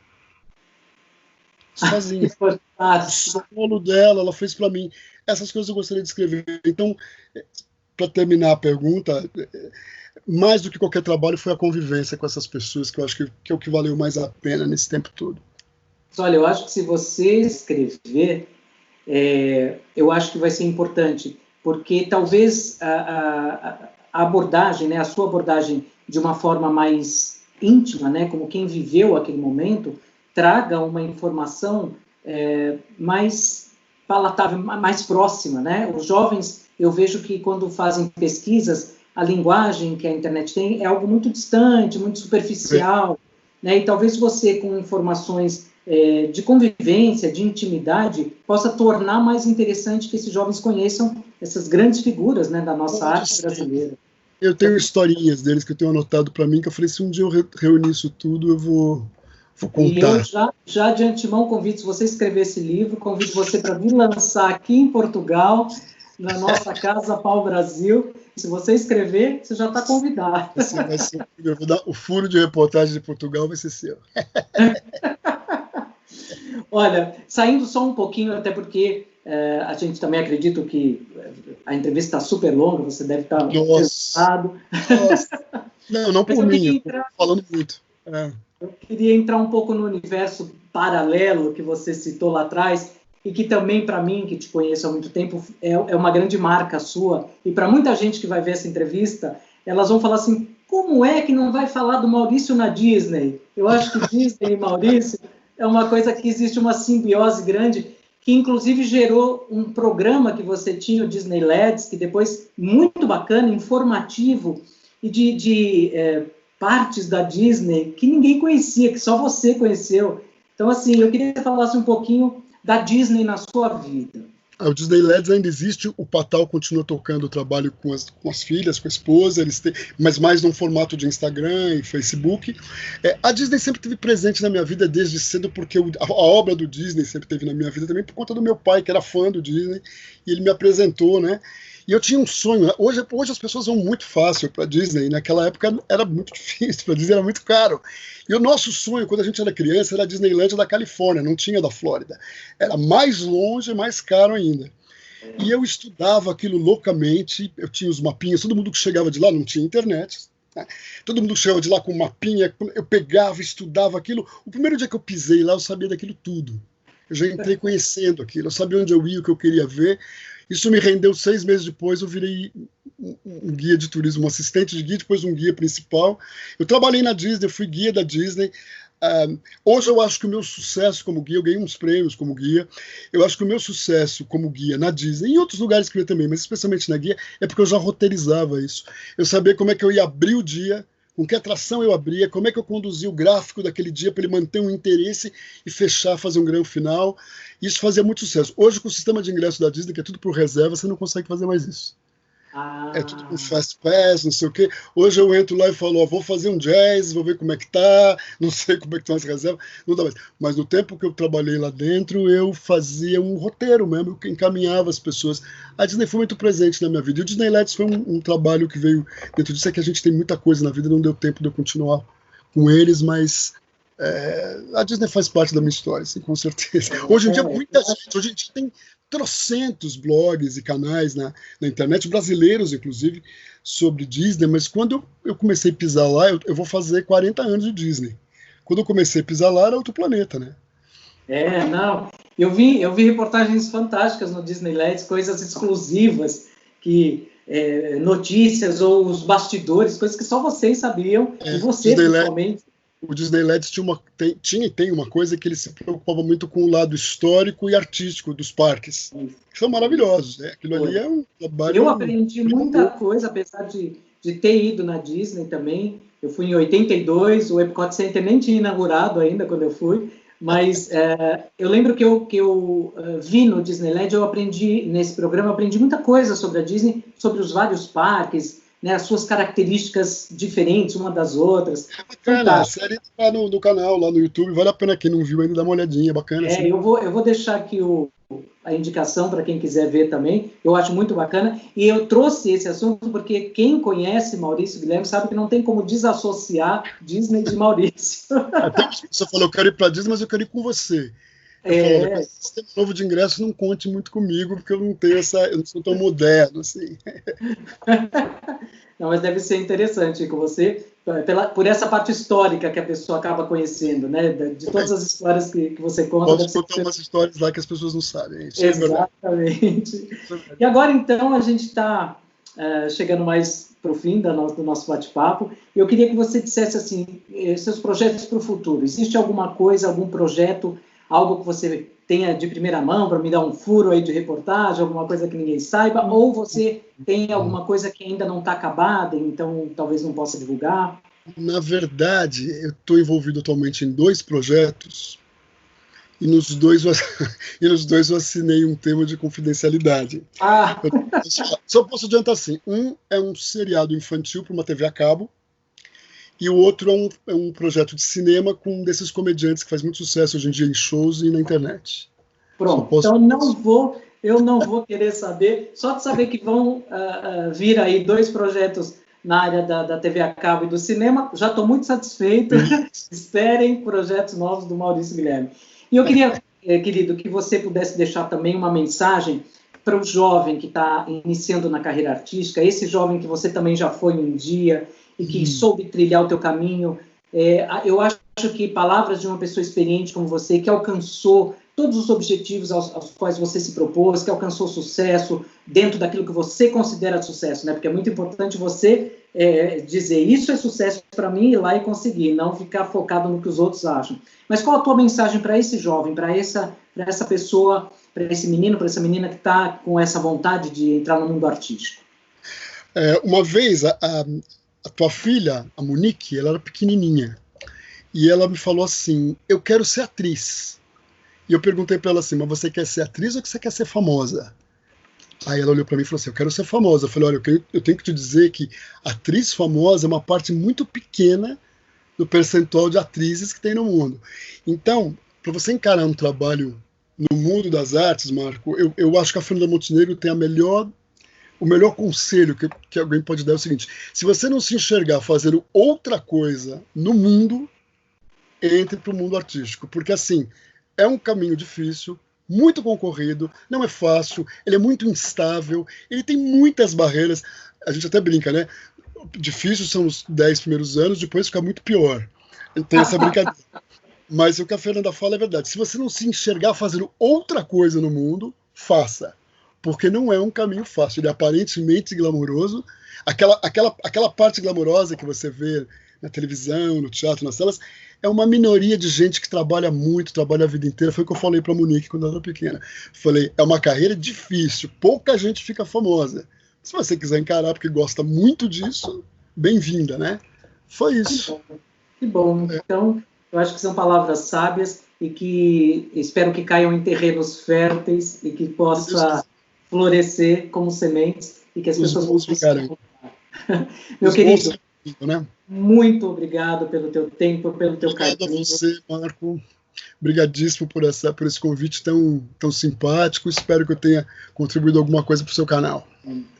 Sozinha. O solo dela, ela fez para mim. Essas coisas eu gostaria de escrever. Então, para terminar a pergunta, mais do que qualquer trabalho foi a convivência com essas pessoas, que eu acho que é o que valeu mais a pena nesse tempo todo. Olha, eu acho que se você escrever, eu acho que vai ser importante, porque talvez a abordagem, né, a sua abordagem de uma forma mais íntima, né, como quem viveu aquele momento, traga uma informação mais palatável, mais próxima, né? Os jovens, eu vejo que quando fazem pesquisas, a linguagem que a internet tem é algo muito distante, muito superficial, né? E talvez você, com informações de convivência, de intimidade, possa tornar mais interessante que esses jovens conheçam essas grandes figuras, né, da nossa arte brasileira. Eu tenho historinhas deles que eu tenho anotado para mim, que eu falei, se um dia eu reunir isso tudo, eu vou contar. E eu já de antemão convido, se você escrever esse livro, convido você para vir lançar aqui em Portugal, na nossa casa Pau Brasil. Se você escrever, você já está convidado. Eu vou dar o furo de reportagem de Portugal, vai ser seu. Olha, saindo só um pouquinho, até porque a gente também acredita que a entrevista está super longa, você deve estar cansado. Não por mim, eu estou falando muito. Eu queria entrar um pouco no universo paralelo que você citou lá atrás, e que também, para mim, que te conheço há muito tempo, é uma grande marca sua, e para muita gente que vai ver essa entrevista, elas vão falar assim, como é que não vai falar do Maurício na Disney? Eu acho que Disney e Maurício é uma coisa que existe uma simbiose grande, que inclusive gerou um programa que você tinha, o Disney LEDs, que depois, muito bacana, informativo, e de partes da Disney que ninguém conhecia, que só você conheceu. Então, assim, eu queria que você falasse um pouquinho da Disney na sua vida. O Disney LEDs ainda existe, o Patal continua tocando o trabalho com as filhas, com a esposa, mas mais num formato de Instagram e Facebook. A Disney sempre esteve presente na minha vida desde cedo, porque a obra do Disney sempre esteve na minha vida também por conta do meu pai, que era fã do Disney, e ele me apresentou, né? E eu tinha um sonho. Hoje as pessoas vão muito fácil para Disney, e naquela época era muito difícil, para Disney era muito caro. E o nosso sonho, quando a gente era criança, era a Disneylandia da Califórnia, não tinha da Flórida. Era mais longe, mais caro ainda. E eu estudava aquilo loucamente, eu tinha os mapinhas, todo mundo que chegava de lá não tinha internet, né? Todo mundo que chegava de lá com mapinha, eu pegava, estudava aquilo. O primeiro dia que eu pisei lá, eu sabia daquilo tudo. Eu já entrei conhecendo aquilo, eu sabia onde eu ia, o que eu queria ver. Isso me rendeu 6 meses depois, eu virei um guia de turismo, um assistente de guia, depois um guia principal. Eu trabalhei na Disney, fui guia da Disney. Hoje eu acho que o meu sucesso como guia, eu ganhei uns prêmios como guia, eu acho que o meu sucesso como guia na Disney, e em outros lugares que eu ia também, mas especialmente na guia, é porque eu já roteirizava isso. Eu sabia como é que eu ia abrir o dia, com que atração eu abria, como é que eu conduzia o gráfico daquele dia para ele manter um interesse e fechar, fazer um grande final. Isso fazia muito sucesso. Hoje, com o sistema de ingresso da Disney, que é tudo por reserva, você não consegue fazer mais isso. É tudo com fast pass, não sei o quê. Hoje eu entro lá e falo, ó, vou fazer um jazz, vou ver como é que tá, não sei como é que estão as reservas, não dá mais. Mas no tempo que eu trabalhei lá dentro, eu fazia um roteiro mesmo, que encaminhava as pessoas. A Disney foi muito presente na minha vida. E o Disney Let's foi um trabalho que veio dentro disso, é que a gente tem muita coisa na vida, não deu tempo de eu continuar com eles, mas a Disney faz parte da minha história, sim, com certeza. Hoje em dia, muita gente, hoje em dia tem trocentos blogs e canais na internet, brasileiros, inclusive, sobre Disney, mas quando eu comecei a pisar lá, eu vou fazer 40 anos de Disney. Quando eu comecei a pisar lá, era outro planeta, né? Não, eu vi reportagens fantásticas no Disney Let's, coisas exclusivas, notícias ou os bastidores, coisas que só vocês sabiam, e você, principalmente. O Disney Let's tinha e tem uma coisa que ele se preocupava muito com o lado histórico e artístico dos parques. Que são maravilhosos, né? Aquilo ali é um trabalho... Eu aprendi muita coisa, apesar de ter ido na Disney também. Eu fui em 82, o Epcot Center nem tinha inaugurado ainda quando eu fui, mas eu lembro que eu vi no Disneyland, nesse programa, eu aprendi muita coisa sobre a Disney, sobre os vários parques, né, as suas características diferentes uma das outras. Bacana, a série está no canal, lá no YouTube, vale a pena, quem não viu ainda dá uma olhadinha, bacana. Assim. Eu vou deixar aqui a indicação para quem quiser ver também, eu acho muito bacana, e eu trouxe esse assunto porque quem conhece Maurício Guilherme sabe que não tem como desassociar Disney de Maurício. Até você falou, eu quero ir para Disney, mas eu quero ir com você. Eu falo, sistema novo de ingresso, não conte muito comigo, porque eu não sou tão moderno, assim. Não, mas deve ser interessante ir com você, por essa parte histórica que a pessoa acaba conhecendo, né? De todas as histórias que você conta. Posso contar umas histórias lá que as pessoas não sabem. Exatamente. E agora, então, a gente está chegando mais para o fim do nosso bate-papo. Eu queria que você dissesse, assim, seus projetos para o futuro. Existe alguma coisa, algum projeto, algo que você tenha de primeira mão para me dar um furo aí de reportagem, alguma coisa que ninguém saiba, ou você tem alguma coisa que ainda não está acabada, então talvez não possa divulgar? Na verdade, eu estou envolvido atualmente em 2 projetos e nos dois eu assinei um termo de confidencialidade. Só posso adiantar assim, um é um seriado infantil para uma TV a cabo, e o outro é um projeto de cinema com um desses comediantes que faz muito sucesso hoje em dia em shows e na internet. Pronto, então eu não vou querer saber, só de saber que vão vir aí 2 projetos na área da TV a cabo e do cinema, já estou muito satisfeito. Esperem projetos novos do Maurício Guilherme. E eu queria, querido, que você pudesse deixar também uma mensagem para o jovem que está iniciando na carreira artística, esse jovem que você também já foi um dia e que soube trilhar o teu caminho. Eu acho que palavras de uma pessoa experiente como você, que alcançou todos os objetivos aos quais você se propôs, que alcançou sucesso dentro daquilo que você considera sucesso, né? Porque é muito importante você dizer, isso é sucesso para mim, ir lá e conseguir, não ficar focado no que os outros acham. Mas qual a tua mensagem para esse jovem, para essa pessoa, para esse menino, para essa menina que está com essa vontade de entrar no mundo artístico? Uma vez, a tua filha, a Monique, ela era pequenininha, e ela me falou assim, eu quero ser atriz. E eu perguntei para ela assim, mas você quer ser atriz ou você quer ser famosa? Aí ela olhou para mim e falou assim, eu quero ser famosa. Eu falei, olha, eu tenho que te dizer que atriz famosa é uma parte muito pequena do percentual de atrizes que tem no mundo. Então, para você encarar um trabalho no mundo das artes, Marco, eu acho que a Fernanda Montenegro tem o melhor conselho que alguém pode dar é o seguinte, se você não se enxergar fazendo outra coisa no mundo, entre para o mundo artístico, porque assim, é um caminho difícil, muito concorrido, não é fácil, ele é muito instável, ele tem muitas barreiras, a gente até brinca, né? Difícil são os 10 primeiros anos, depois fica muito pior. Tem essa brincadeira. Mas o que a Fernanda fala é verdade. Se você não se enxergar fazendo outra coisa no mundo, faça. Porque não é um caminho fácil. Ele é aparentemente glamouroso. Aquela parte glamourosa que você vê na televisão, no teatro, nas salas, é uma minoria de gente que trabalha muito, trabalha a vida inteira. Foi o que eu falei para a Monique quando ela era pequena. Falei, é uma carreira difícil, pouca gente fica famosa. Se você quiser encarar porque gosta muito disso, bem-vinda, né? Foi isso. Que bom. Então, eu acho que são palavras sábias e que espero que caiam em terrenos férteis e que possa florescer como sementes e que as pessoas possam se encontrar. Meu Os querido, né? Muito obrigado pelo teu tempo, pelo teu carinho. Obrigado a você, Marco. Obrigadíssimo por esse convite tão simpático. Espero que eu tenha contribuído alguma coisa para o seu canal.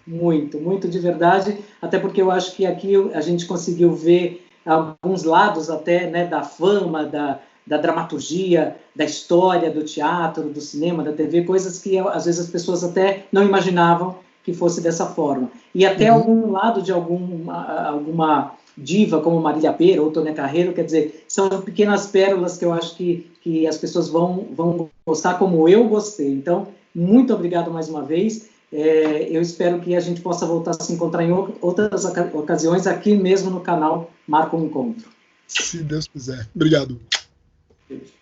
Muito, muito de verdade, até porque eu acho que aqui a gente conseguiu ver alguns lados até, né, da fama, da dramaturgia, da história, do teatro, do cinema, da TV, coisas que às vezes as pessoas até não imaginavam que fosse dessa forma. E até algum lado de alguma diva como Marília Pêra ou Tônia Carreiro, quer dizer, são pequenas pérolas que eu acho que as pessoas vão gostar como eu gostei. Então, muito obrigado mais uma vez. Eu espero que a gente possa voltar a se encontrar em outras ocasiões aqui mesmo no canal Marco um Encontro. Se Deus quiser. Obrigado. Beijo.